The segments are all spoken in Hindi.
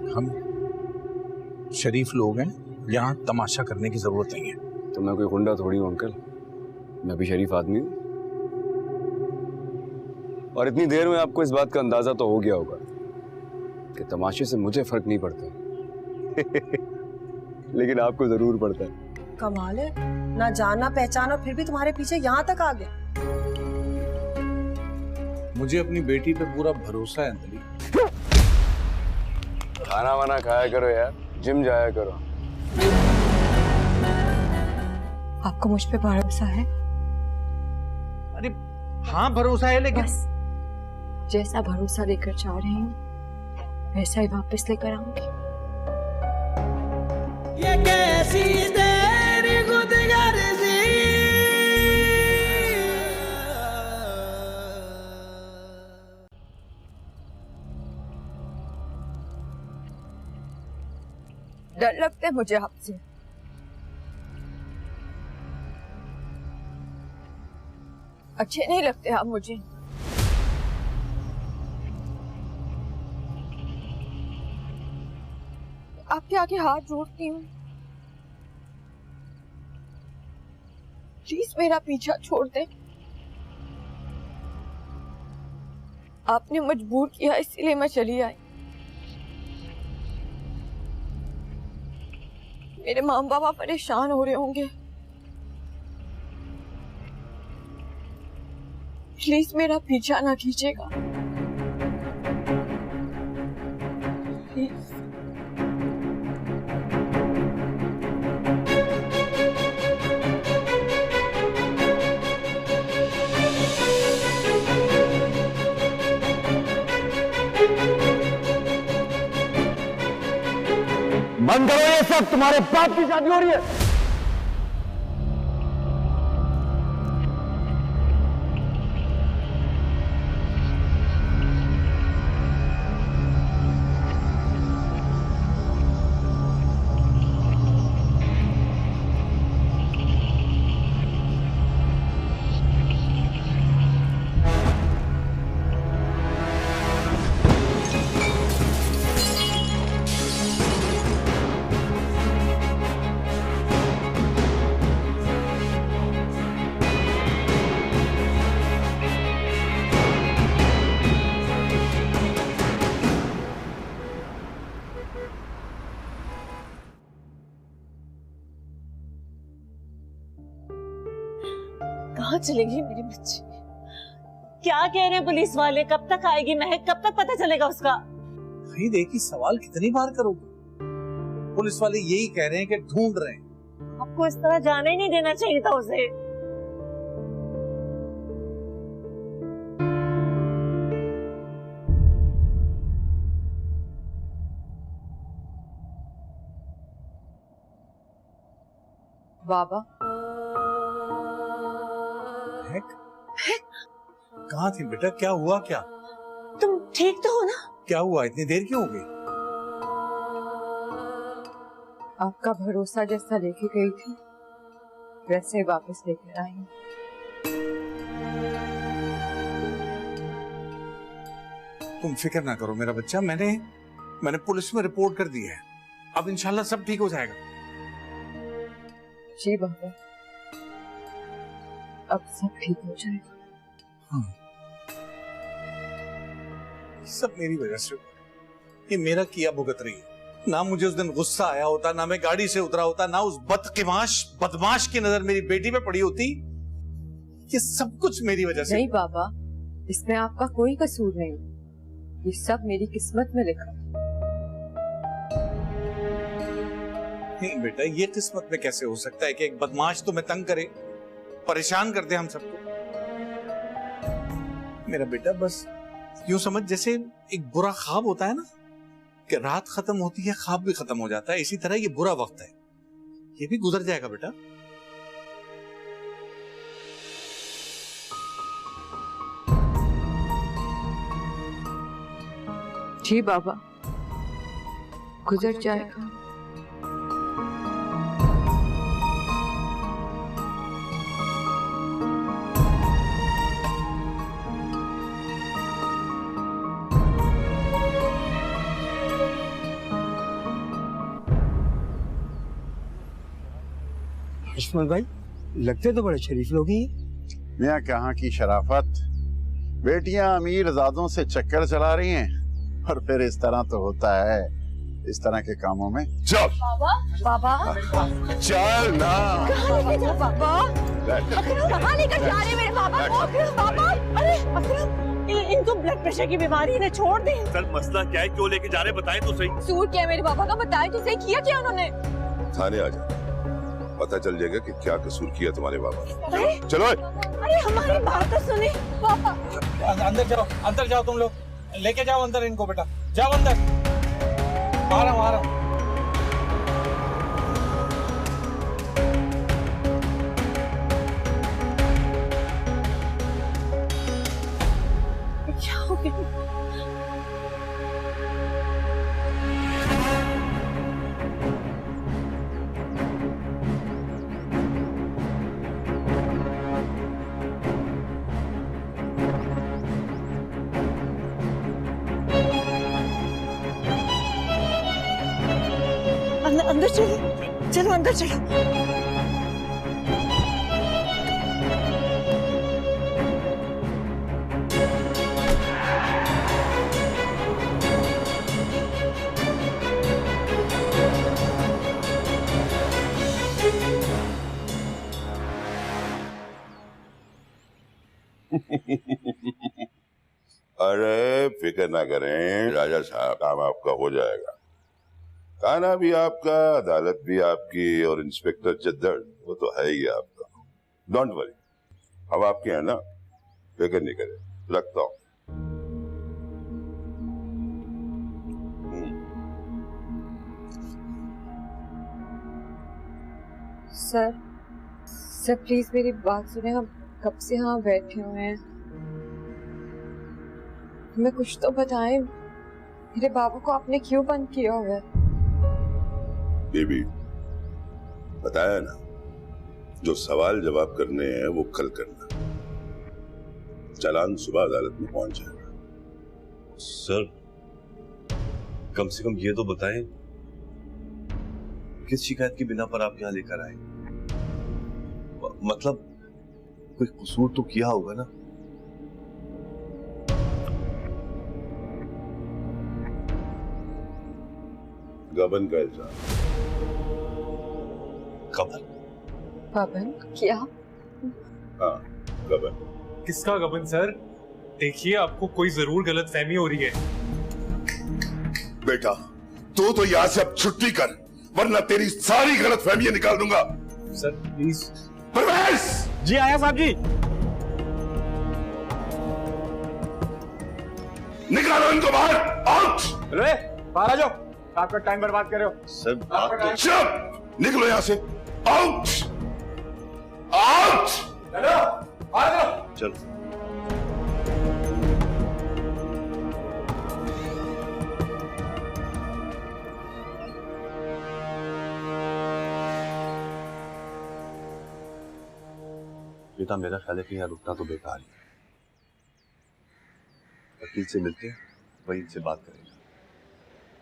हम शरीफ लोग हैं, यहाँ तमाशा करने की जरूरत नहीं है। तो मैं कोई गुंडा थोड़ी हूँ अंकल, मैं भी शरीफ आदमी हूँ। और इतनी देर में आपको इस बात का अंदाजा तो हो गया होगा कि तमाशे से मुझे फर्क नहीं पड़ता लेकिन आपको जरूर पड़ता है। कमाल है, ना जाना पहचाना फिर भी तुम्हारे पीछे यहाँ तक आ गए। मुझे अपनी बेटी पे पूरा भरोसा है अंजलि। खाना वाना खाया करो यार, जिम जाया करो। आपको मुझ पे भरोसा है? अरे हाँ भरोसा है, लेकिन बस जैसा भरोसा लेकर जा रही हूँ वैसा ही वापस लेकर आऊंगी। ये कैसी तेरी खुदगर्जी, डर लगता है मुझे आपसे। अच्छे नहीं लगते आप मुझे। आपके आगे हाथ जोड़ती हूँ, प्लीज मेरा पीछा छोड़ दे। आपने मजबूर किया इसीलिए मैं चली आई। मेरे माँ बाप परेशान हो रहे होंगे, प्लीज मेरा पीछा ना कीजिएगा। प्लीज। बंद करो ये सब, तुम्हारे बाप की शादी हो रही है। कहाँ चलेगी मेरी बच्ची? क्या कह रहे हैं पुलिस वाले? कब तक आएगी महक? कब तक पता चलेगा उसका? भाई देखिए, सवाल कितनी बार करोगे? पुलिस वाले यही कह रहे हैं कि ढूंढ रहे हैं। आपको इस तरह जाने ही नहीं देना चाहिए था उसे। बाबा कहाँ थी बेटा? क्या हुआ? क्या तुम ठीक तो हो ना? क्या हुआ? इतनी देर क्यों हो गई? आपका भरोसा जैसा लेके गई थी वैसे वापस लेकर आई हूँ। तुम फिक्र ना करो मेरा बच्चा, मैंने पुलिस में रिपोर्ट कर दी है। अब इंशाल्लाह सब ठीक हो जाएगा। जी बाबा, अब सब ठीक हो जाएगा। हाँ। सब मेरी वजह से, ये मेरा किया भुगत रही है। ना मुझे उस दिन गुस्सा आया होता, ना मैं गाड़ी से उतरा होता, ना उस बदमाश की नजर मेरी बेटी पे पड़ी होती। ये सब कुछ मेरी वजह से। नहीं बाबा, इसमें आपका कोई कसूर नहीं, ये सब मेरी किस्मत में लिखा। नहीं बेटा, ये किस्मत में कैसे हो सकता है कि एक बदमाश तुम्हें तंग करे, परेशान कर दे हम सबको। मेरा बेटा बस यूं समझ जैसे एक बुरा ख्वाब होता है ना, कि रात खत्म होती है ख्वाब भी खत्म हो जाता है, इसी तरह ये बुरा वक्त है, ये भी गुजर जाएगा बेटा। जी बाबा, गुजर जाएगा। इस्माइल भाई लगते तो बड़े शरीफ लोग ही हैं। मियाँ कहाँ की शराफत, बेटियां अमीर ज़ादों से चक्कर चला रही हैं और फिर इस तरह तो होता है इस तरह के कामों में। चल बाबा चल ना। बाबा कहाँ लेकर जा रहे मेरे बाबा को? बाबा अरे अकरम, इनको ब्लड प्रेशर की बीमारी, इन्हें छोड़ दे। सर मसला क्या है, क्यों लेके जा रहे, बताएं तो सही। कसूर क्या है मेरे बाबा का, बताएं तो सही, किया क्या उन्होंने? थाने आ जाओ, पता चल जाएगा कि क्या कसूर किया तुम्हारे बाबा ने। चलो। अरे हमारी बात तो सुने। पापा अंदर जाओ तुम लोग, लेके जाओ अंदर इनको, बेटा जाओ अंदर। आ रहा हूँ। क्या हो गया? अंदर चलो, चलो अंदर चलो। अरे फिक्र ना करें राजा साहब, काम आपका हो जाएगा। थाना भी आपका, अदालत भी आपकी, और इंस्पेक्टर चद्दड़ वो तो है ही आपका। डोंट वरी, अब आपके हैं ना, फिक्र नहीं करें, रखता हूं। सर प्लीज मेरी बात सुने, हम कब से यहाँ बैठे हुए हैं, हमें कुछ तो बताएं, मेरे बाबू को आपने क्यों बंद किया हुआ है? बेबी बताया ना, जो सवाल जवाब करने हैं वो कल करना, चालान सुबह अदालत में पहुंच जाएगा। सर कम से कम ये तो बताएं, किस शिकायत की बिना पर आप यहाँ लेकर आए? मतलब कोई कसूर तो किया होगा ना? गबन का इल्जाम। गबन? गबन? क्या? हाँ गबन। किसका गबन सर? देखिए आपको कोई जरूर गलत फहमी हो रही है। बेटा तू तो यहाँ से अब छुट्टी कर, वरना तेरी सारी गलत फहमियां निकाल दूंगा। Sir please. परवेज! जी आया साहब जी। निकालो इनको बाहर, आउट! अरे बाहर आ जाओ, आपका टाइम बर्बाद कर रहे हो। सर बात तो चुप! निकलो यहाँ से, आउट! आउट! चलो बाहर चलो। चलो। बेटा मेरा ख्याल है कि यहाँ रुकना तो बेकार ही है। वकील से मिलते हैं, वही इनसे बात करेंगे।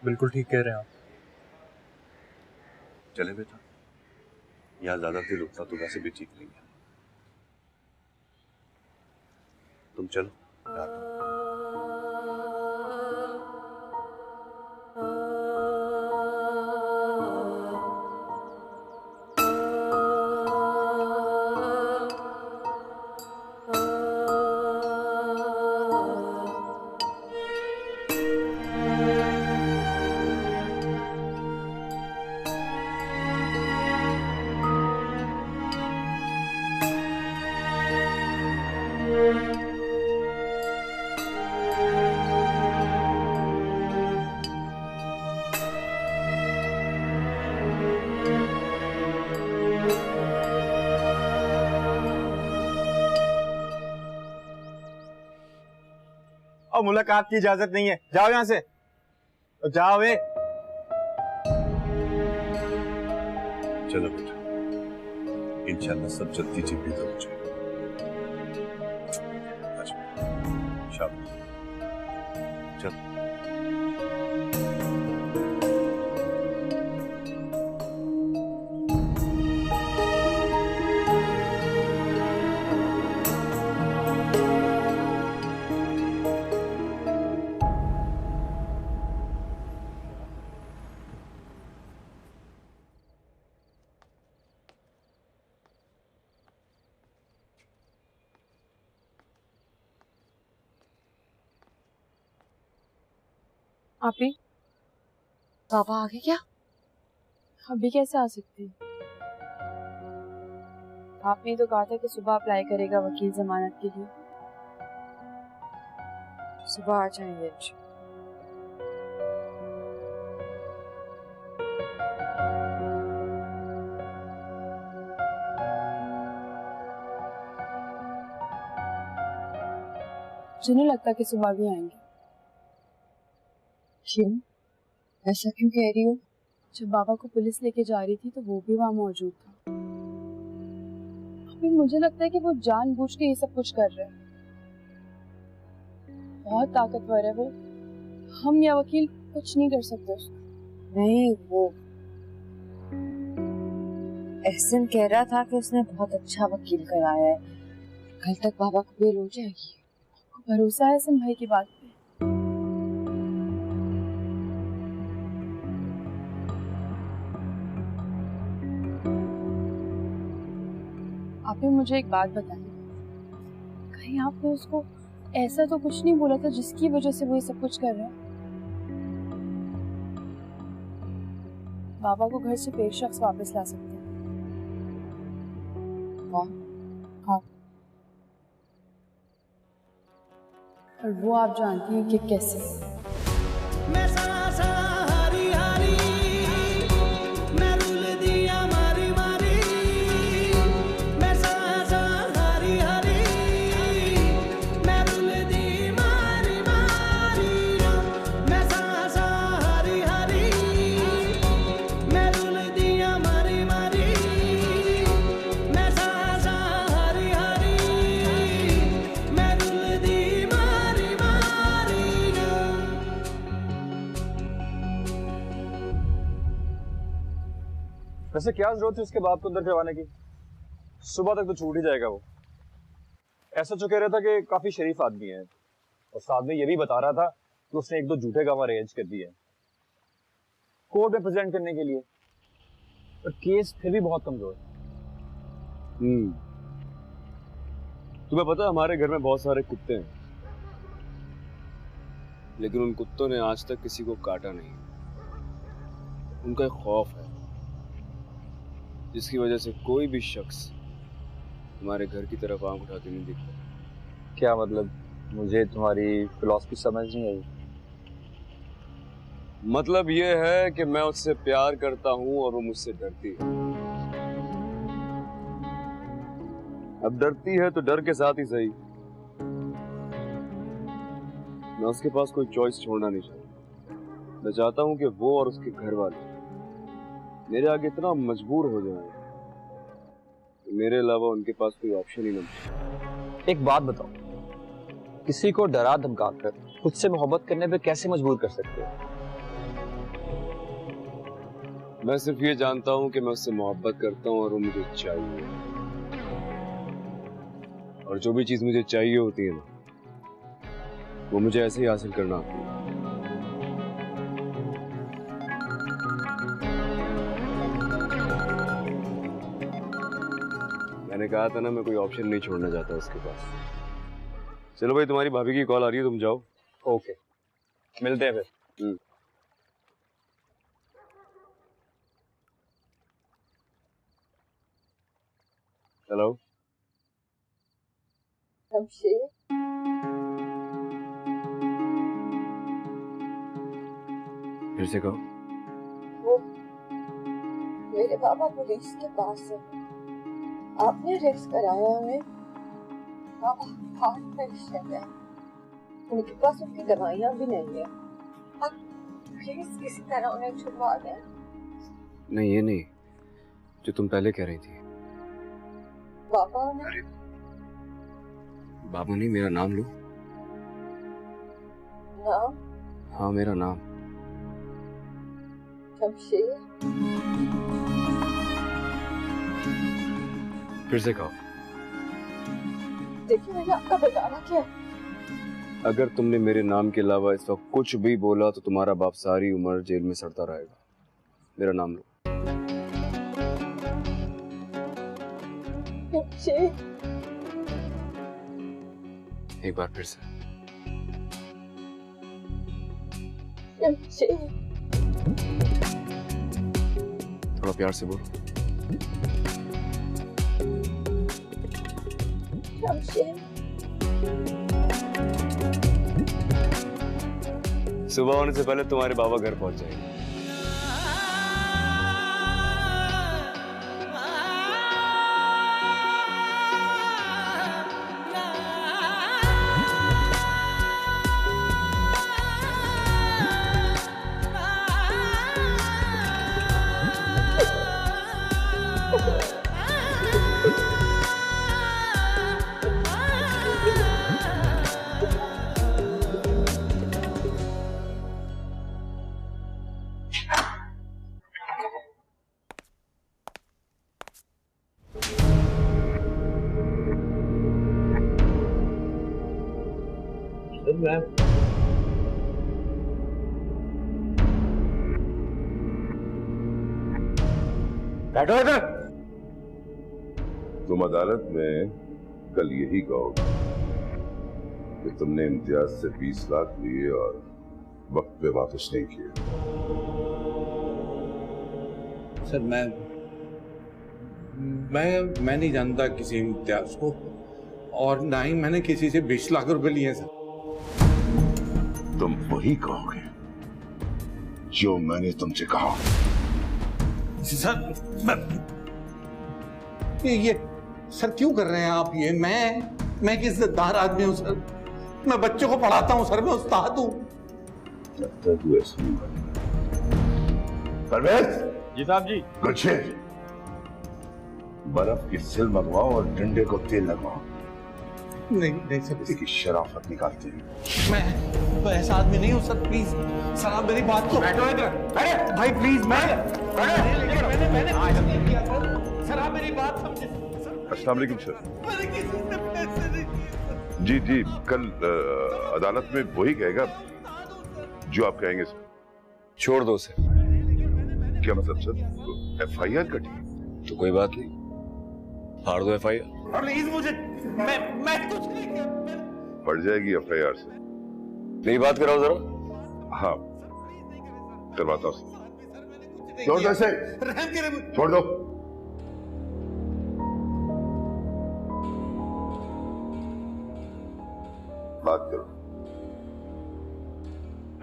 बिल्कुल ठीक कह रहे हैं आप। चले बेटा, यहाँ ज्यादा देर रुकना तो वैसे भी ठीक नहीं है। तुम चलो, मैं आता हूं। और मुलाकात की इजाजत नहीं है, जाओ यहाँ से, तो जाओ वे। चलो बेटा, इंशाल्लाह सब जल्दी जल्दी हो जाए। शाबाश, चलो। आप ही पापा आ गए क्या? अभी कैसे आ सकती है? आपने तो कहा था कि सुबह अप्लाई करेगा वकील जमानत के लिए। सुबह आ जाएंगे। मुझे नहीं लगता कि सुबह भी आएंगे। क्यों? ऐसा क्यों कह रही हो? जब बाबा को पुलिस लेके जा रही थी तो वो भी वहां मौजूद था। अभी मुझे लगता है कि वो जानबूझ के ये सब कुछ कर रहा है। बहुत ताकतवर है वो, हम या वकील कुछ नहीं कर सकते उसको। नहीं, वो एहसन कह रहा था कि उसने बहुत अच्छा वकील कराया है, कल तक बाबा को बेल हो जाएगी। भरोसा है एहसन भाई की बात पे? आप ही मुझे एक बात बताएं, कहीं आपने उसको ऐसा तो कुछ नहीं बोला था जिसकी वजह से वो ये सब कुछ कर रहा है? बाबा को घर से एक शख्स वापस ला सकते हैं। हाँ, और वो आप जानती हैं कि कैसे। मैं सांसा हारी हारी, मैं रुल दिया मारी मारी, मैं सांसा हारी हारी, मैं रुल दी मारी मारी, मैं सांसा हारी हारी, मैं रुल दिया मारी मारी, मैं सांसा हारी हारी, मैं रुल दी मारी मारी। वैसे क्या जरूरत है उसके बाप को अंदर करवाने की? सुबह तक तो छूट ही जाएगा वो। ऐसा जो कह रहा था कि काफी शरीफ आदमी है, और साथ में ये भी बता रहा था कि उसने एक दो झूठे काम अरेंज कर दिए कोर्ट में प्रेजेंट करने के लिए, पर केस फिर भी बहुत कमजोर है। तुम्हें पता है हमारे घर में बहुत सारे कुत्ते हैं, लेकिन उन कुत्तों ने आज तक किसी को काटा नहीं। उनका एक खौफ है जिसकी वजह से कोई भी शख्स हमारे घर की तरफ आंख उठा के नहीं दिखता। क्या मतलब? मुझे तुम्हारी फिलॉसफी समझ नहीं आई। मतलब ये है कि मैं उससे प्यार करता हूं और वो मुझसे डरती है। अब डरती है तो डर के साथ ही सही, मैं उसके पास कोई चॉइस छोड़ना नहीं चाहता। मैं चाहता हूं कि वो और उसके घर वाले मेरे आगे इतना मजबूर हो जाए कि मेरे अलावा उनके पास कोई ऑप्शन ही ना बचे। एक बात बताओ, किसी को डरा धमकाकर खुद से मोहब्बत करने पे कैसे मजबूर कर सकते हो? मैं सिर्फ ये जानता हूं कि मैं उससे मोहब्बत करता हूं और वो मुझे चाहिए, और जो भी चीज मुझे चाहिए होती है ना, वो मुझे ऐसे ही हासिल करना आती है। मैंने कहा था ना, मैं कोई ऑप्शन नहीं छोड़ना चाहता उसके पास। चलो भाई, तुम्हारी भाभी की कॉल आ रही है, तुम जाओ। ओके, मिलते हैं फिर। हेलो शमशेर, फिर से कहो। वो मेरे पापा पुलिस के पास है, आपने अरेस्ट कराया उन्हें। पापा हार्ट पेशेंट है, उनके पास उनकी दवाइयाँ भी नहीं है। आप प्लीज किसी तरह उन्हें छुड़वा दें। नहीं, ये नहीं जो तुम पहले कह रही थी। पापा ने बाबा नहीं, मेरा नाम लो। नाम? हाँ, मेरा नाम शमशेर। फिर से कहो। देखिए, मैंने आपका बताना क्या है। अगर तुमने मेरे नाम के अलावा इस वक्त कुछ भी बोला तो तुम्हारा बाप सारी उम्र जेल में सड़ता रहेगा। मेरा नाम लो। एक बार फिर से। शमशेर, थोड़ा प्यार से बोलो। शमशेर, सुबह होने से पहले तुम्हारे बाबा घर पहुंच जाएंगे। बैठो इधर। तुम अदालत में कल यही कहोगे कि तुमने इम्तियाज से 20 लाख लिए और वक्त पे वापस नहीं किए। सर मैं नहीं जानता किसी इम्तियाज को, और ना ही मैंने किसी से 20 लाख रुपए लिए सर। तुम वही कहोगे जो मैंने तुमसे कहा। सर ये सर क्यों कर रहे हैं आप ये? मैं किस इज्जतदार आदमी हूं सर, मैं बच्चों को पढ़ाता हूं सर, मैं उस्ताद हूं। परवेज जी साहब जी। गुलशेर, बर्फ की सिल मंगवाओ और डंडे को तेल लगवाओ। नहीं सर, इसकी शराफत निकालते हैं। मैं ऐसा आदमी नहीं हूं सर, प्लीज सर आप मेरी बात को। बैठो इधर। अरे भाई प्लीज, मैंने सर आप मेरी बात समझे। अस्सलाम वालेकुम सर। मैंने किसी से पैसे नहीं किए। जी जी, कल अदालत में वही कहेगा जो आप कहेंगे सर। छोड़ दो उसे। क्या मतलब सर? FIR कटी तो कोई बात नहीं, फाड़ दो FIR। प्लीज मुझे, मैं कुछ नहीं किया। पड़ जाएगी FIR से। मेरी बात कराओ जरा। हाँ करवाता हूँ। छोड़ दो इसे, छोड़ दो। बात करो।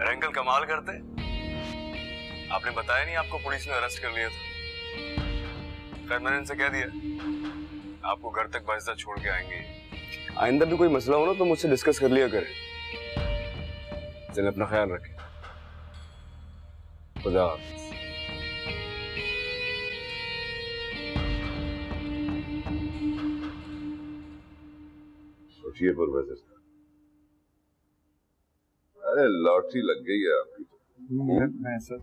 अंकल कमाल करते, आपने बताया नहीं आपको पुलिस ने अरेस्ट कर लिया था। खैर मैंने इनसे कह दिया आपको घर तक बाइज्जत छोड़ के आएंगे। आइंदा भी कोई मसला हो ना तो मुझसे डिस्कस कर लिया करें। चलिए अपना ख्याल रखें। खुदा हाफिज। सोचिए प्रोफेसर साहब, अरे लॉटरी लग गई है आपकी तो। सर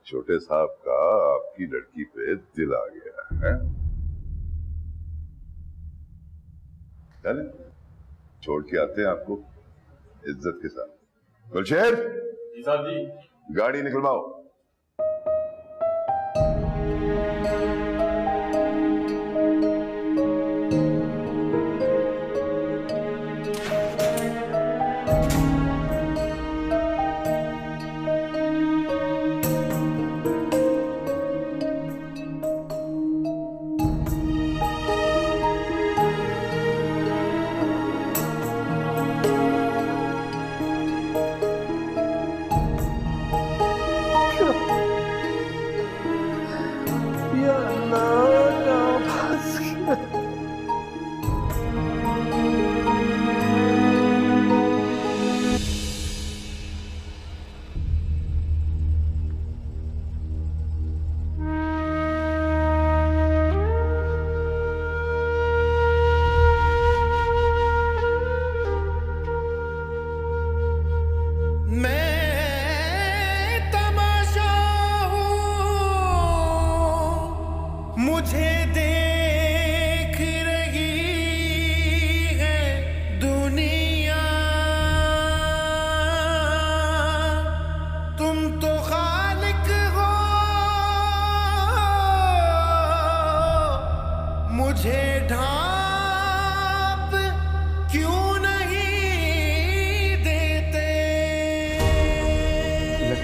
छोटे साहब का आपकी लड़की पे दिल आ गया है। चले छोड़ के आते हैं आपको इज्जत के साथ। गुलशेर जी साहब जी। गाड़ी निकलवाओ।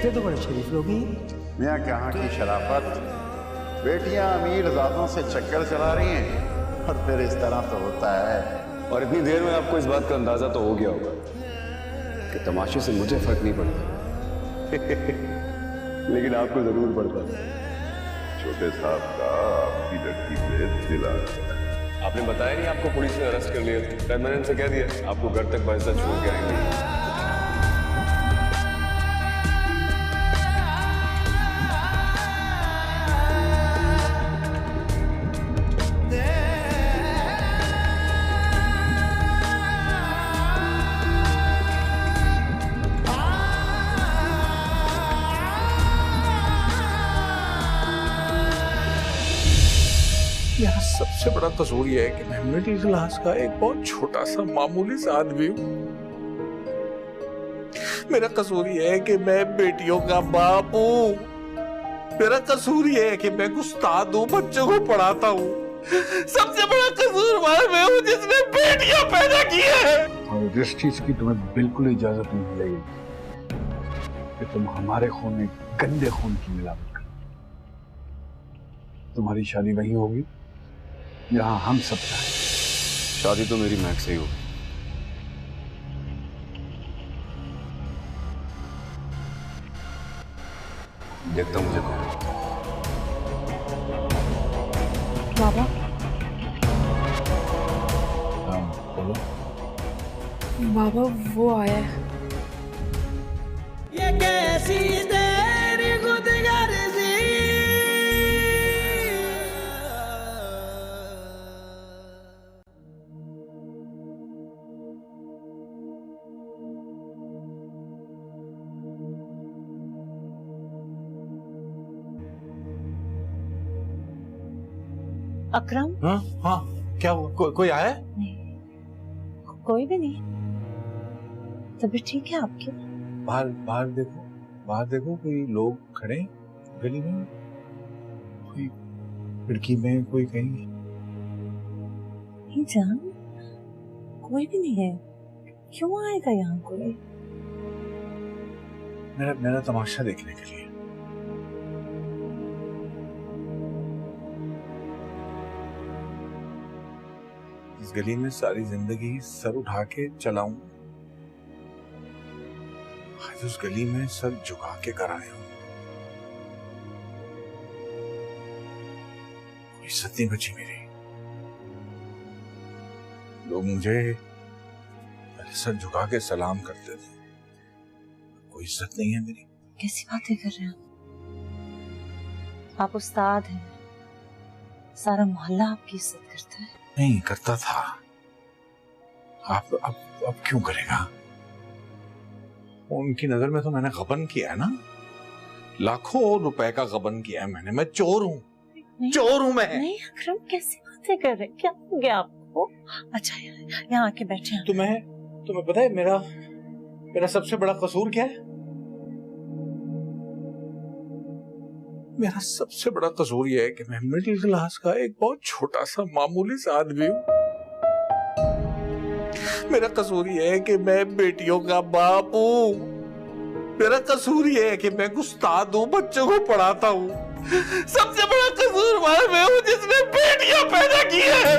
दिखते तो बड़े शरीफ लोग ही हैं। मियाँ कहाँ की शराफत, बेटियां अमीर ज़ादों से चक्कर चला रही हैं और फिर इस तरह तो होता है। और इतनी देर में आपको इस बात का अंदाजा तो हो गया होगा कि तमाशे से मुझे फर्क नहीं पड़ता लेकिन आपको जरूर पड़ता है। छोटे साहब का आपकी लड़की पे दिल आ गया। आपने बताया नहीं आपको पुलिस ने अरेस्ट कर लिया? मैंने इनसे कह दिया आपको घर तक बाइज्जत छोड़ के आएंगे। मेरा सबसे बड़ा कसूर यह है कि मैं मिडिल क्लास का एक बहुत छोटा सा मामूली सा आदमी हूँ। मेरा कसूर यह है कि मैं बेटियों का बाप हूँ। मेरा कसूर यह है कि मैं उस्ताद हूँ, बच्चों को पढ़ाता हूँ। सबसे बड़ा कसूर मैं हूँ जिसने बेटियां पैदा की है। और इस चीज की तुम्हें बिल्कुल इजाजत नहीं मिलेगी कि तुम हमारे खून में गंदे खून की मिलावट करो। तुम्हारी शादी वही होगी जहां हम सब चाहें। शादी तो मेरी महक से ही होगी। देखता हूं मुझे कौन। बाबा बोलो। बाबा वो आया है। ये कैसी तेरी खुदगर्जी, अकरम? हाँ हाँ, क्या हुआ? कोई आया है? नहीं, कोई भी नहीं। तबीयत ठीक है आपकी? बाहर देखो कोई लोग खड़े गली में, कोई खिड़की में, कोई कहीं। नहीं जान, कोई भी नहीं है। क्यों आएगा यहाँ कोई? मेरा तमाशा देखने के लिए। इस गली में सारी जिंदगी सर उठा के चलाऊं, आज उस गली में सर झुका के कर आया हूं। कोई इज्जत नहीं बची मेरी। लोग मुझे पहले सर झुका के सलाम करते थे, कोई इज्जत नहीं है मेरी। कैसी बातें कर रहे हैं आप? उस्ताद हैं, सारा मोहल्ला आपकी इज्जत करता है। नहीं करता था, अब क्यों करेगा? उनकी नजर में तो मैंने गबन किया है ना, लाखों रुपए का गबन किया है मैंने। मैं चोर हूँ, चोर हूँ मैं। नहीं अकरम, कैसी बातें कर रहे हैं? क्या हो गया आपको? अच्छा यहाँ आके बैठे हैं। तुम्हें पता है मेरा सबसे बड़ा कसूर क्या है? मेरा सबसे बड़ा कसूर यह है कि मैं मिडिल क्लास का एक बहुत छोटा सा मामूली सा आदमी हूँ। मेरा कसूर यह है कि मैं बेटियों का बाप हूँ। मेरा कसूर यह है कि मैं उस्ताद हूँ, बच्चों को पढ़ाता हूँ। सबसे बड़ा कसूर मैं हूँ जिसने बेटियां पैदा की है।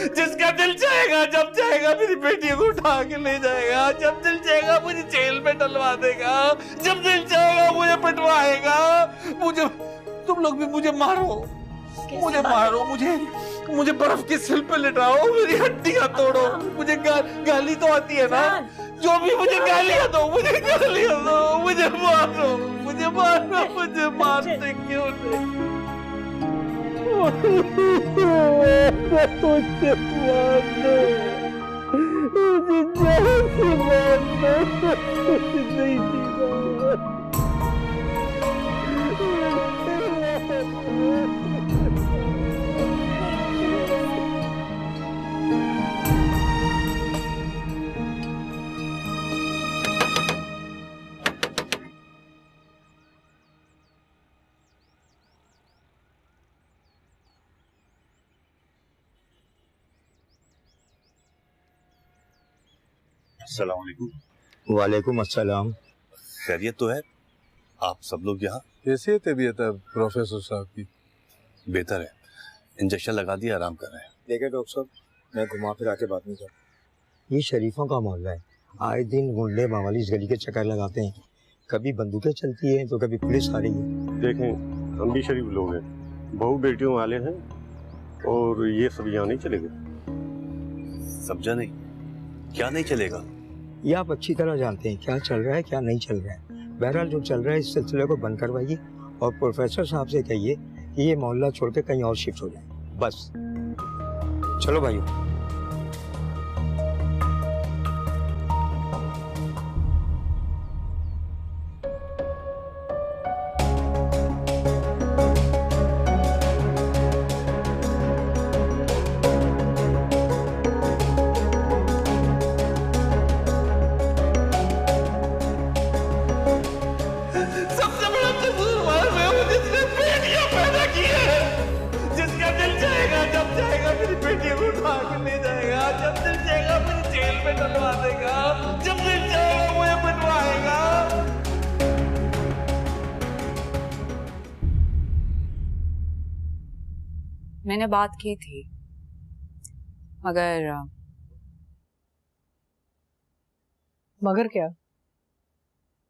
जिसका दिल चाहेगा, जब चाहेगा मेरी बेटियों को उठा के ले जाएगा, जब दिल चाहेगा मुझे जेल में डलवा देगा, जब दिल चाहेगा मुझे पिटवाएगा। तुम लोग भी मुझे मारो, मुझे बर्फ की सिल पे लिटाओ, मेरी हड्डियां तोड़ो, मुझे गाली तो आती है ना? जो भी मुझे गालियां दो, मुझे मारते क्यों नहीं? अस्सलाम वालेकुम। वालेकुम अस्सलाम। खैरियत तो है? आप सब लोग यहाँ? कैसी है तबीयत है प्रोफेसर साहब की? बेहतर है, इंजेक्शन लगा दिया, आराम कर रहे हैं। देखिए डॉक्टर साहब, मैं घुमा फिरा के बात नहीं करता। ये शरीफों का मोहल्ला है, आए दिन गुंडे मावाली इस गली के चक्कर लगाते हैं। कभी बंदूकें चलती हैं तो कभी पुलिस आ रही है। देखें, हम भी शरीफ लोग हैं, बहू बेटियों वाले हैं, और ये सब यहाँ नहीं चलेगा। समझा नहीं, क्या नहीं चलेगा? ये आप अच्छी तरह जानते हैं क्या चल रहा है क्या नहीं चल रहा है। बहरहाल जो चल रहा है इस सिलसिले को बंद करवाइए और प्रोफेसर साहब से कहिए कि ये मोहल्ला छोड़ के कहीं और शिफ्ट हो जाए, बस। चलो भाइयों। मैंने बात की थी, मगर क्या?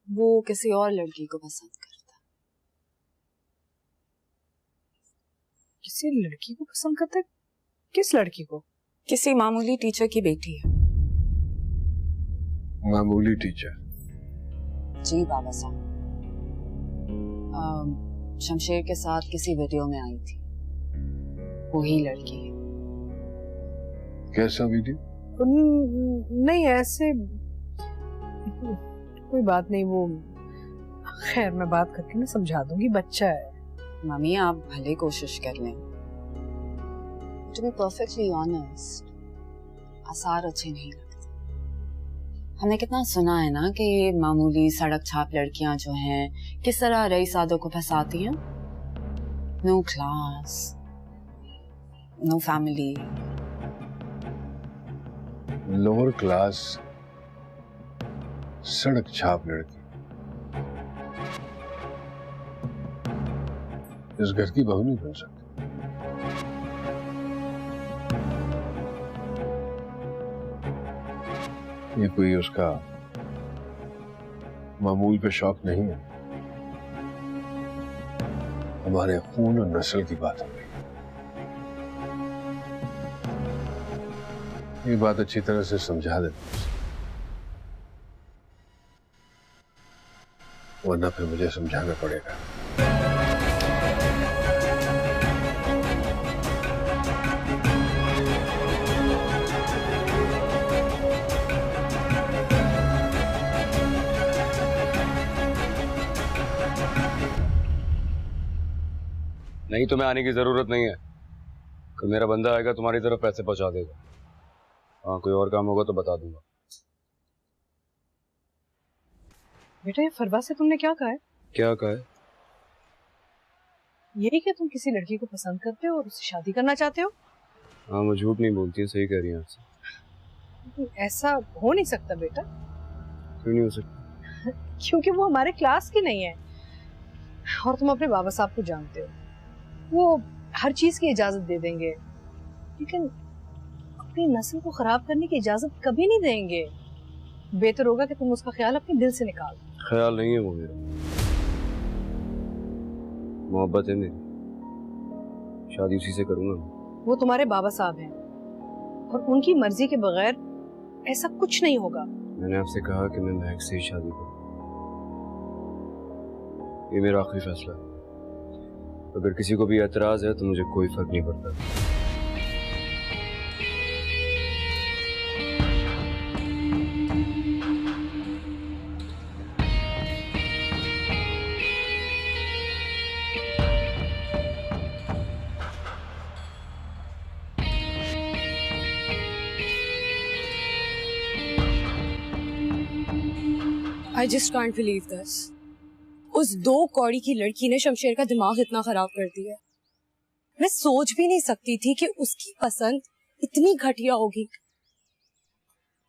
वो किसी और लड़की को पसंद करता। किसी लड़की को पसंद करता है? किस लड़की को? किसी मामूली टीचर की बेटी है। मामूली टीचर? जी बाबा साहब, शमशेर के साथ किसी वीडियो में आई थी, वही लड़की है। कैसा वीडियो? नहीं ऐसे कोई बात नहीं, वो खैर मैं बात करके ना समझा दूंगी, बच्चा है। मम्मी आप भले कोशिश कर लें। To be perfectly honest, आसार अच्छे नहीं लगते। हमने कितना सुना है ना कि ये मामूली सड़क छाप लड़कियां जो हैं किस तरह रईसादों को फंसाती हैं। No class, no family, lower class सड़क छाप लड़की इस घर की बहू नहीं बन सकती। ये कोई उसका मामूल पे शौक नहीं है, हमारे खून और नस्ल की बात हो गई। ये बात अच्छी तरह से समझा देते, वरना फिर मुझे समझाना पड़ेगा। नहीं तुम्हें आने की जरूरत नहीं है, कल मेरा बंदा आएगा तुम्हारी तरफ पैसे पहुंचा देगा। हाँ कोई और काम होगा तो बता दूंगा। बेटा ये फरवा से तुमने क्या कहा है? क्या कहा है? यही कि तुम किसी लड़की को पसंद करते हो और उससे शादी करना चाहते हो? हाँ वो झूठ नहीं बोलती है, सही कह रही है आपसे। ऐसा हो नहीं सकता बेटा। क्यों नहीं हो सकता? क्योंकि वो हमारे क्लास की नहीं है और तुम अपने बाबा साहब को जानते हो, वो हर चीज की इजाजत दे देंगे, लेकिन अपनी नस्ल को खराब करने की इजाजत कभी नहीं देंगे। बेहतर होगा कि तुम उसका ख्याल अपने दिल से निकाल। ख्याल नहीं है वो मेरा, मोहब्बत है मेरी, शादी उसी से करूंगा। वो तुम्हारे बाबा साहब हैं और उनकी मर्जी के बगैर ऐसा कुछ नहीं होगा। मैंने आपसे कहा कि मैं महक से ही शादी करूं, ये मेरा आखिरी फैसला है। अगर किसी को भी एतराज है तो मुझे कोई फर्क नहीं पड़ता। I just can't believe this. उस 2 कौड़ी की लड़की ने शमशेर का दिमाग इतना खराब कर दिया। मैं सोच भी नहीं सकती थी कि उसकी पसंद इतनी घटिया होगी।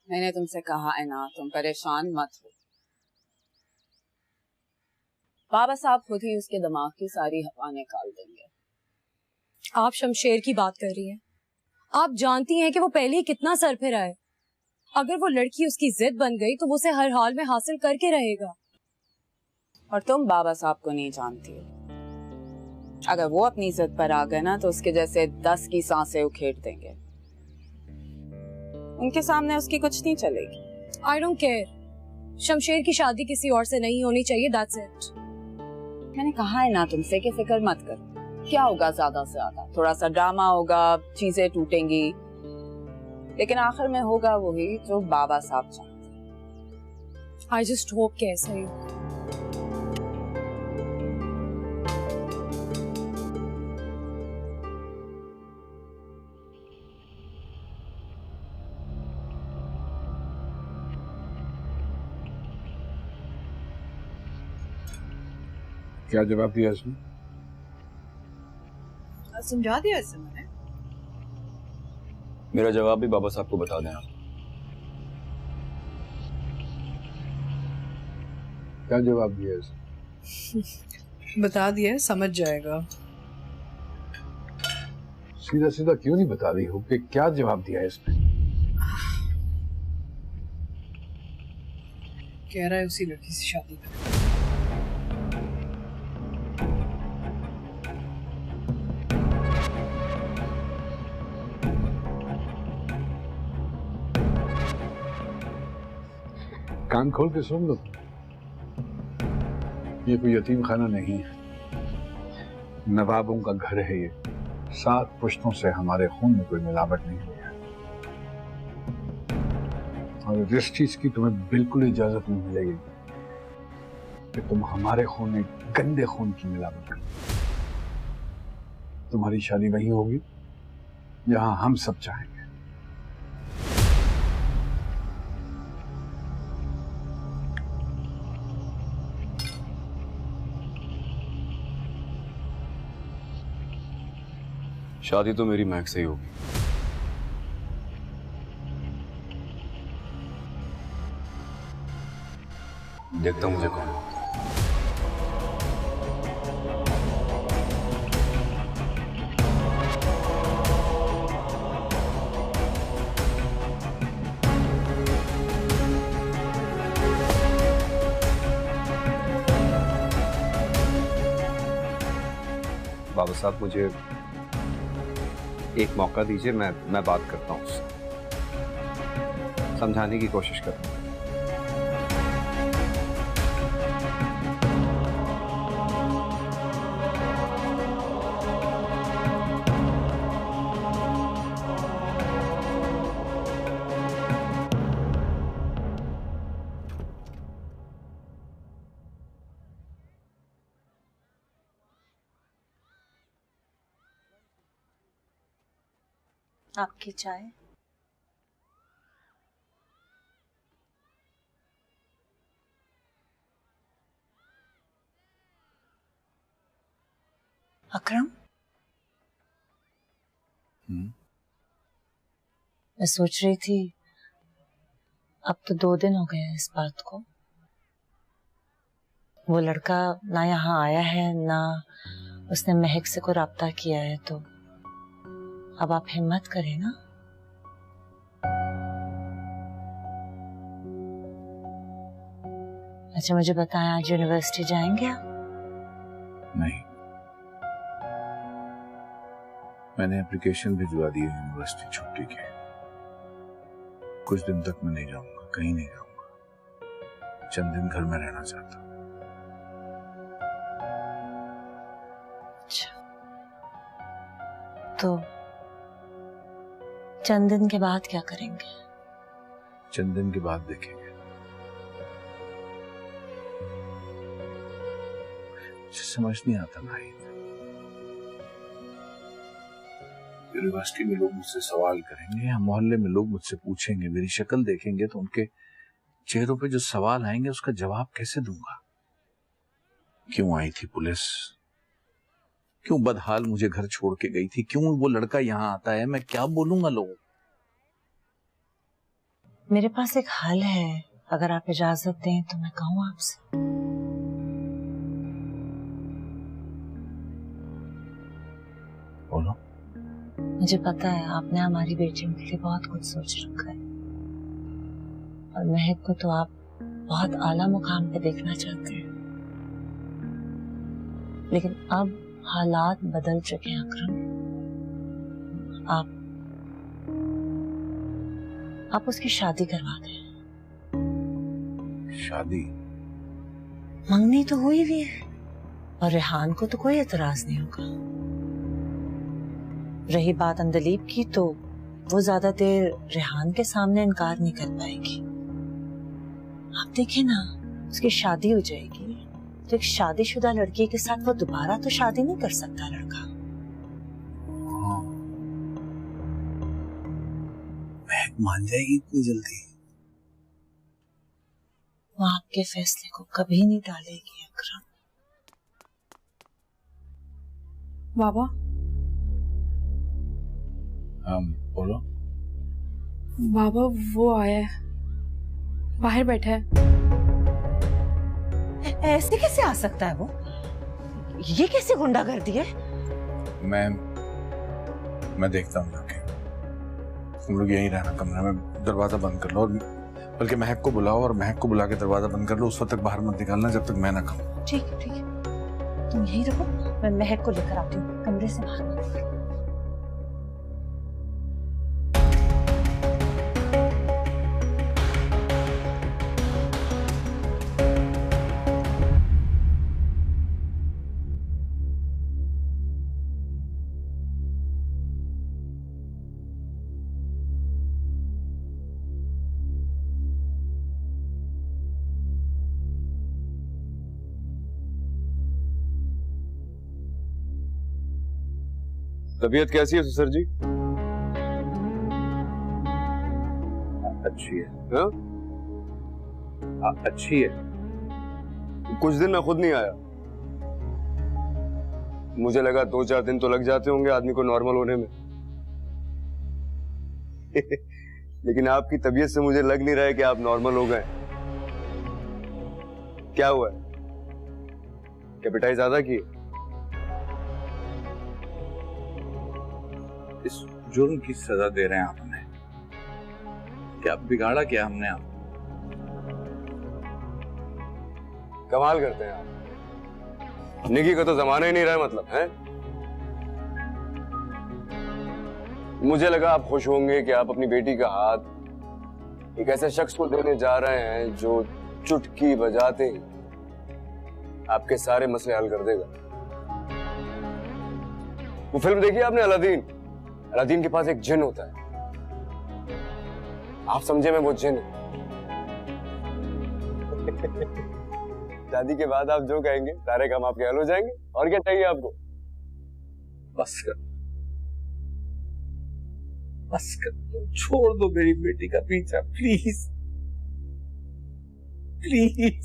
मैंने तुमसे कहा है ना, तुम परेशान मत हो। बाबा साहब खुद ही उसके दिमाग की सारी हवा निकाल देंगे। आप शमशेर की बात कर रही हैं। आप जानती हैं कि वो पहले ही कितना सरफिरा है। अगर वो लड़की उसकी जिद बन गई तो वो उसे हर हाल में हासिल करके रहेगा। और तुम बाबा साहब को नहीं जानती हो। अगर वो अपनी जिद पर आ गए ना तो उसके जैसे 10 की सांसें उखेड़ देंगे। उनके सामने उसकी कुछ नहीं चलेगी। I don't care. शमशेर की शादी किसी और से नहीं होनी चाहिए, दैट्स इट। मैंने कहा है ना तुमसे कि फिक्र मत करो। क्या होगा ज्यादा से ज्यादा, थोड़ा सा ड्रामा होगा, चीजें टूटेंगी, लेकिन आखिर में होगा वही जो बाबा साहब चाहते। आई जस्ट होप कि ऐसा ही हो। क्या जवाब दिया इसने? समझा दिया इसने मैंने। मेरा जवाब भी बाबा साहब को बता दें आप। क्या जवाब दिया इसने? बता दिया, समझ जाएगा। सीधा सीधा क्यों नहीं बता रही हो कि क्या जवाब दिया है इसने? कह रहा है उसी लड़की से शादी करें। कान खोल के सुन लो, ये कोई यतीम खाना नहीं है, नवाबों का घर है ये। 7 पुश्तों से हमारे खून में कोई मिलावट नहीं हुई है, और जिस चीज की तुम्हें बिल्कुल इजाजत नहीं मिलेगी कि तुम हमारे खून में गंदे खून की मिलावट करो। तुम्हारी शादी वहीं होगी जहां हम सब चाहेंगे। शादी तो मेरी महक से ही होगी। देखता मुझे कौन। बाबा साहब मुझे एक मौका दीजिए, मैं बात करता हूँ उससे, समझाने की कोशिश करता हूँ। आपकी चाय। अकरम, मैं सोच रही थी अब तो 2 दिन हो गए हैं इस बात को। वो लड़का ना यहाँ आया है ना उसने महक से कोई राब्ता किया है, तो अब आप हिम्मत करें ना। अच्छा मुझे बताएं, आज यूनिवर्सिटी जाएंगे आप? नहीं, मैंने एप्लीकेशन भिजवा दी है यूनिवर्सिटी छुट्टी के। कुछ दिन तक मैं नहीं जाऊंगा, कहीं नहीं जाऊंगा। चंद दिन घर में रहना चाहता हूँ। अच्छा, तो चंद दिन के बाद क्या करेंगे? चंद दिन के बाद देखेंगे। मुझे समझ नहीं आता भाई, यूनिवर्सिटी में लोग मुझसे सवाल करेंगे या मोहल्ले में लोग मुझसे पूछेंगे, मेरी शक्ल देखेंगे तो उनके चेहरों पे जो सवाल आएंगे उसका जवाब कैसे दूंगा? क्यों आई थी पुलिस? क्यों बदहाल मुझे घर छोड़ के गई थी? क्यों वो लड़का यहाँ आता है? मैं क्या बोलूंगा लोगों को? मेरे पास एक हल है, अगर आप इजाजत दें तो मैं कहूँ आपसे। मुझे पता है आपने हमारी बेटियों के लिए बहुत कुछ सोच रखा है और महक को तो आप बहुत आला मुकाम पे देखना चाहते हैं, लेकिन अब हालात बदल चुके हैं अकरम। आप उसकी शादी करवा दें। शादी? मंगनी तो हुई भी है और रेहान को तो कोई एतराज नहीं होगा। रही बात अंदलीब की, तो वो ज्यादा देर रेहान के सामने इनकार नहीं कर पाएगी। आप देखें ना, उसकी शादी हो जाएगी तो एक शादीशुदा लड़की के साथ वो दोबारा तो शादी नहीं कर सकता लड़का। महक मान जाएगी इतनी जल्दी? वो आपके फैसले को कभी नहीं टालेगी अकरम। बाबा। बोलो। बाबा वो आया है, बाहर बैठा है। ऐसे कैसे आ सकता है वो? ये कैसे गुंडागर्दी है? मैं देखता हूँ जाके। तुम लोग यहीं रहना कमरे में, दरवाजा बंद कर लो, और बल्कि महक को बुलाओ और महक को बुला के दरवाजा बंद कर लो। उस वक्त तक बाहर मत निकालना जब तक मैं ना कहूँ। ठीक है ठीक है, तुम यहीं रहो, मैं महक को लेकर आती हूँ। कमरे से बाहर मत निकलो। तबीयत कैसी है ससुर जी? अच्छी है। हाँ? अच्छी है। कुछ दिन मैं खुद नहीं आया, मुझे लगा 2-4 दिन तो लग जाते होंगे आदमी को नॉर्मल होने में। लेकिन आपकी तबीयत से मुझे लग नहीं रहा है कि आप नॉर्मल हो गए। क्या हुआ है? क्या पिटाई ज्यादा की? इस जुर्म की सजा दे रहे हैं आप हमें? क्या बिगाड़ा क्या हमने आप? कमाल करते हैं आप। निकी का तो जमाना ही नहीं रहा मतलब है। मुझे लगा आप खुश होंगे कि आप अपनी बेटी का हाथ एक ऐसे शख्स को देने जा रहे हैं जो चुटकी बजाते ही आपके सारे मसले हल कर देगा। वो फिल्म देखी आपने अलादीन? अलादीन के पास एक जिन होता है, आप समझे मैं वो जिन। शादी के बाद आप जो कहेंगे सारे काम आपके हल हो जाएंगे। और क्या चाहिए आपको? बस कर, बस कर, छोड़ दो मेरी बेटी का पीछा प्लीज प्लीज।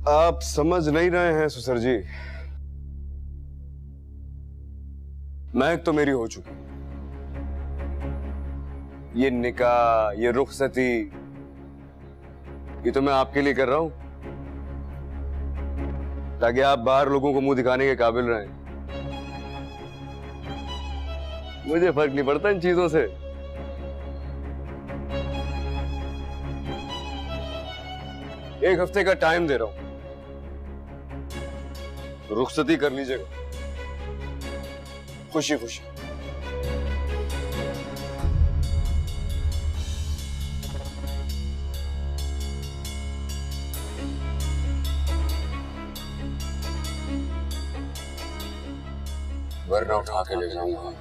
आप समझ नहीं रहे हैं ससुर जी, महक तो मेरी हो चुकी। ये निकाह, ये रुखसती, ये तो मैं आपके लिए कर रहा हूं ताकि आप बाहर लोगों को मुंह दिखाने के काबिल रहें। मुझे फर्क नहीं पड़ता इन चीजों से। एक हफ्ते का टाइम दे रहा हूं, रुखसती कर लीजिएगा खुशी खुशी। वरना उठा के ले जाऊंगा।